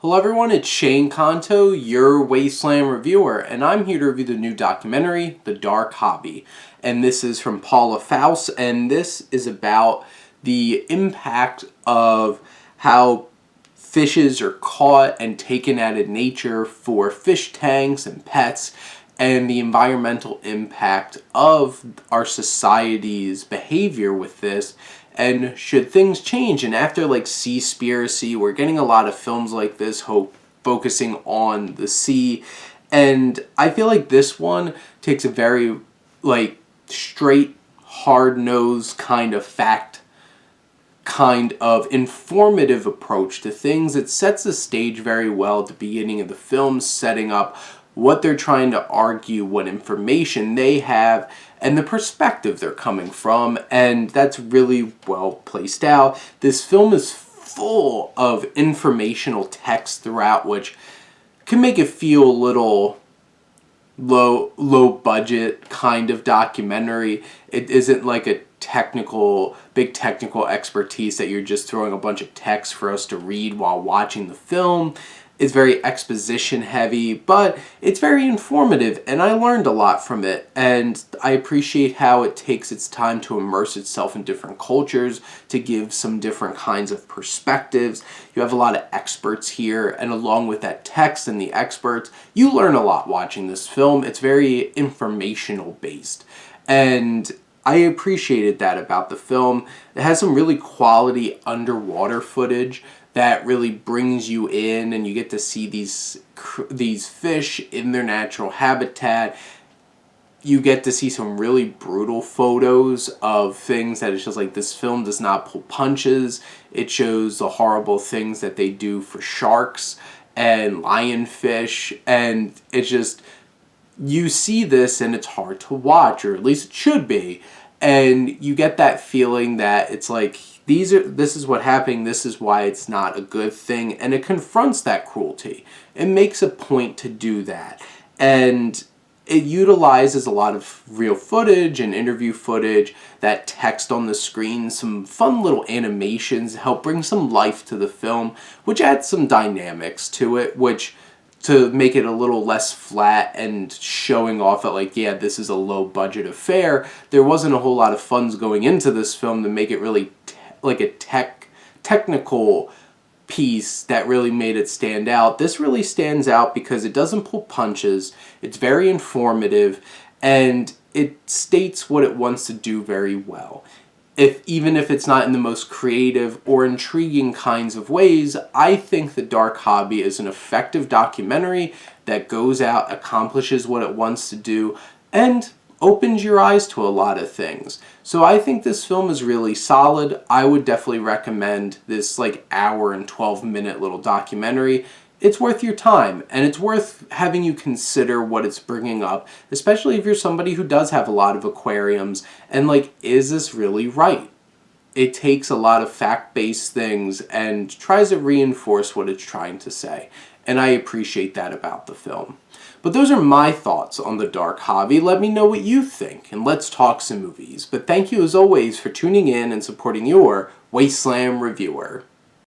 Hello everyone, it's Shane Kanto, your Wasteland reviewer, and I'm here to review the new documentary, The Dark Hobby. And this is from Paula Faust, and this is about the impact of how fishes are caught and taken out of nature for fish tanks and pets, and the environmental impact of our society's behavior with this, and should things change. And after like Seaspiracy, we're getting a lot of films like this focusing on the sea, and I feel like this one takes a very like straight, hard-nosed kind of informative approach to things. It sets the stage very well at the beginning of the film, setting up what they're trying to argue, what information they have, and the perspective they're coming from, and that's really well placed out. This film is full of informational text throughout, which can make it feel a little low budget kind of documentary. It isn't like a big technical expertise that you're just throwing a bunch of text for us to read while watching the film. It's very exposition heavy, but it's very informative, and I learned a lot from it, and I appreciate how it takes its time to immerse itself in different cultures, to give some different kinds of perspectives. You have a lot of experts here, and along with that text and the experts, you learn a lot watching this film. It's very informational based, and I appreciated that about the film. It has some really quality underwater footage that really brings you in, and you get to see these fish in their natural habitat. You get to see some really brutal photos of things that it's just like, this film does not pull punches. It shows the horrible things that they do for sharks and lionfish, and it's just, you see this and it's hard to watch, or at least it should be, and you get that feeling that it's like, this is what happened, this is why it's not a good thing, and it confronts that cruelty. It makes a point to do that, and it utilizes a lot of real footage and interview footage, that text on the screen, some fun little animations help bring some life to the film, which adds some dynamics to it, which to make it a little less flat and showing off that, like, yeah, this is a low budget affair. There wasn't a whole lot of funds going into this film to make it really like a technical piece that really made it stand out. This really stands out because it doesn't pull punches, it's very informative, and it states what it wants to do very well. Even if it's not in the most creative or intriguing kinds of ways, I think The Dark Hobby is an effective documentary that goes out, accomplishes what it wants to do, and opens your eyes to a lot of things. So I think this film is really solid. I would definitely recommend this like hour and 12-minute little documentary. It's worth your time, and it's worth having you consider what it's bringing up, especially if you're somebody who does have a lot of aquariums, and like, is this really right? It takes a lot of fact-based things and tries to reinforce what it's trying to say, and I appreciate that about the film. But those are my thoughts on The Dark Hobby. Let me know what you think, and let's talk some movies. But thank you as always for tuning in and supporting your Wasteland reviewer.